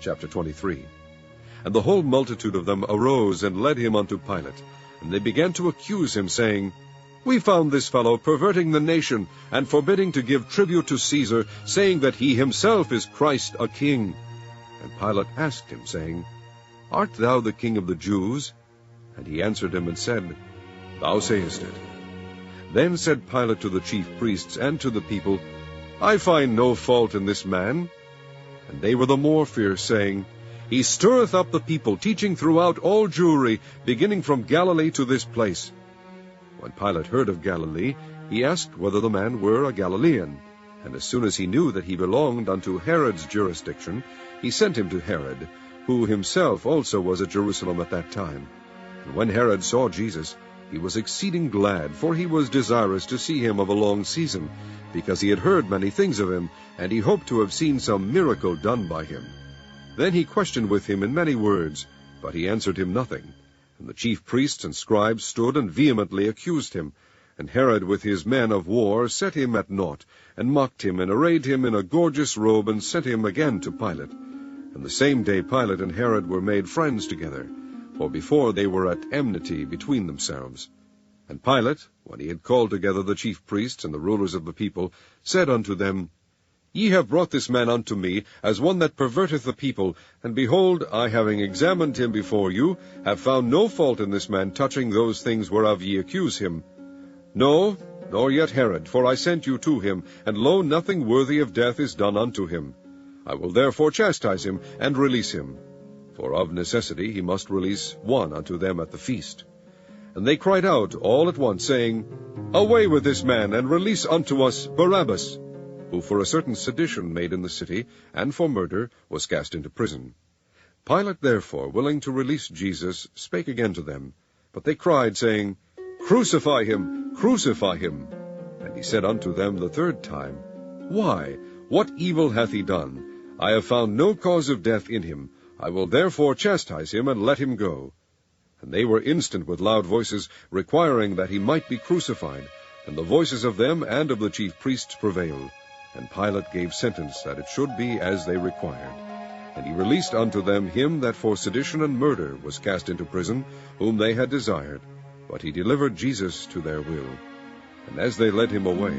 Chapter 23. And the whole multitude of them arose and led him unto Pilate. And they began to accuse him, saying, We found this fellow perverting the nation, and forbidding to give tribute to Caesar, saying that he himself is Christ a king. And Pilate asked him, saying, Art thou the king of the Jews? And he answered him and said, Thou sayest it. Then said Pilate to the chief priests and to the people, I find no fault in this man. And they were the more fierce, saying, He stirreth up the people, teaching throughout all Jewry, beginning from Galilee to this place. When Pilate heard of Galilee, he asked whether the man were a Galilean. And as soon as he knew that he belonged unto Herod's jurisdiction, he sent him to Herod, who himself also was at Jerusalem at that time. And when Herod saw Jesus, he was exceeding glad, for he was desirous to see him of a long season, because he had heard many things of him, and he hoped to have seen some miracle done by him. Then he questioned with him in many words, but he answered him nothing. And the chief priests and scribes stood and vehemently accused him. And Herod with his men of war set him at naught, and mocked him, and arrayed him in a gorgeous robe, and sent him again to Pilate. And the same day Pilate and Herod were made friends together, for before they were at enmity between themselves. And Pilate, when he had called together the chief priests and the rulers of the people, said unto them, Ye have brought this man unto me, as one that perverteth the people, and behold, I, having examined him before you, have found no fault in this man touching those things whereof ye accuse him. No, nor yet Herod, for I sent you to him, and lo, nothing worthy of death is done unto him. I will therefore chastise him, and release him. For of necessity he must release one unto them at the feast. And they cried out all at once, saying, Away with this man, and release unto us Barabbas, who for a certain sedition made in the city, and for murder, was cast into prison. Pilate therefore, willing to release Jesus, spake again to them. But they cried, saying, Crucify him, crucify him. And he said unto them the third time, Why, what evil hath he done? I have found no cause of death in him. I will therefore chastise him, and let him go. And they were instant with loud voices, requiring that he might be crucified. And the voices of them and of the chief priests prevailed. And Pilate gave sentence that it should be as they required. And he released unto them him that for sedition and murder was cast into prison, whom they had desired. But he delivered Jesus to their will. And as they led him away,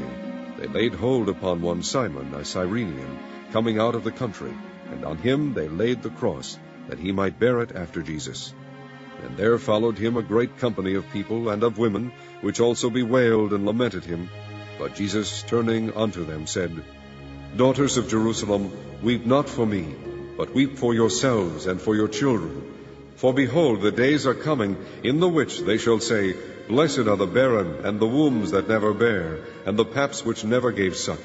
they laid hold upon one Simon, a Cyrenian, coming out of the country, and on him they laid the cross, that he might bear it after Jesus. And there followed him a great company of people and of women, which also bewailed and lamented him. But Jesus, turning unto them, said, Daughters of Jerusalem, weep not for me, but weep for yourselves and for your children. For behold, the days are coming, in the which they shall say, Blessed are the barren, and the wombs that never bare, and the paps which never gave suck.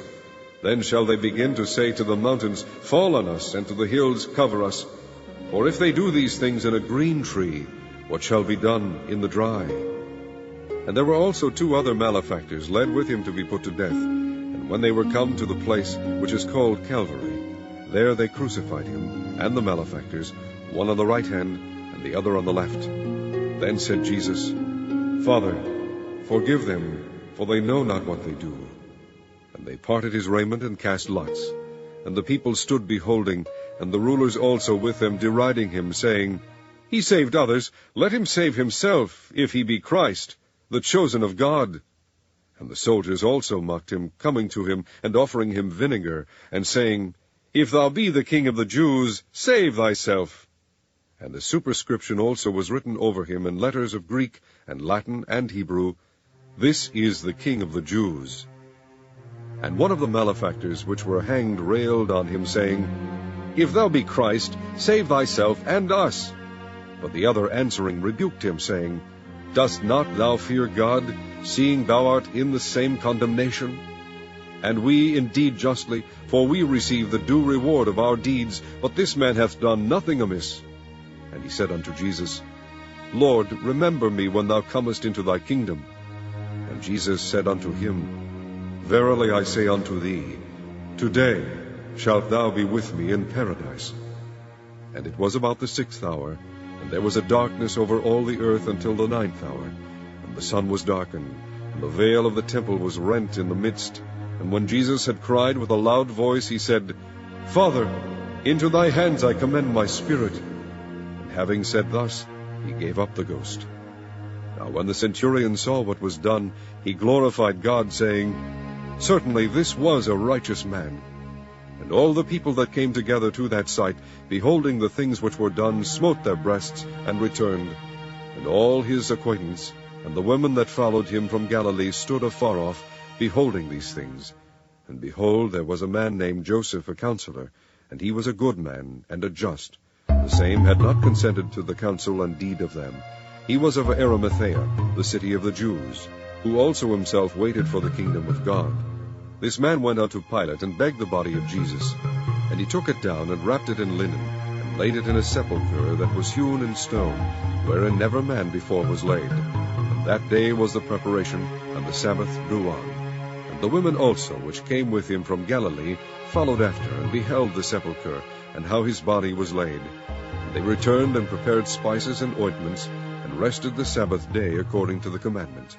Then shall they begin to say to the mountains, Fall on us, and to the hills, Cover us. For if they do these things in a green tree, what shall be done in the dry? And there were also 2 other malefactors led with him to be put to death. And when they were come to the place which is called Calvary, there they crucified him, and the malefactors, one on the right hand, and the other on the left. Then said Jesus, Father, forgive them, for they know not what they do. And they parted his raiment, and cast lots. And the people stood beholding, and the rulers also with them, deriding him, saying, He saved others, let him save himself, if he be Christ, the chosen of God. And the soldiers also mocked him, coming to him, and offering him vinegar, and saying, If thou be the King of the Jews, save thyself. And the superscription also was written over him in letters of Greek, and Latin, and Hebrew, This is the King of the Jews. And one of the malefactors which were hanged railed on him, saying, If thou be Christ, save thyself and us. But the other answering rebuked him, saying, Dost not thou fear God, seeing thou art in the same condemnation? And we indeed justly, for we receive the due reward of our deeds, but this man hath done nothing amiss. And he said unto Jesus, Lord, remember me when thou comest into thy kingdom. And Jesus said unto him, Verily I say unto thee, today shalt thou be with me in paradise. And it was about the 6th hour, and there was a darkness over all the earth until the 9th hour. And the sun was darkened, and the veil of the temple was rent in the midst. And when Jesus had cried with a loud voice, he said, Father, Into thy hands I commend my spirit. And having said thus, he gave up the ghost. Now when the centurion saw what was done, he glorified God, saying, Certainly this was a righteous man. And all the people that came together to that sight, beholding the things which were done, smote their breasts, and returned. And all his acquaintance, and the women that followed him from Galilee, stood afar off, beholding these things. And behold, there was a man named Joseph, a counselor, and he was a good man, and a just. The same had not consented to the counsel and deed of them. He was of Arimathea, the city of the Jews, who also himself waited for the kingdom of God. This man went unto Pilate, and begged the body of Jesus. And he took it down, and wrapped it in linen, and laid it in a sepulchre that was hewn in stone, wherein never man before was laid. And that day was the preparation, and the Sabbath drew on. And the women also, which came with him from Galilee, followed after, and beheld the sepulchre, and how his body was laid. And they returned, and prepared spices and ointments, and rested the Sabbath day according to the commandment.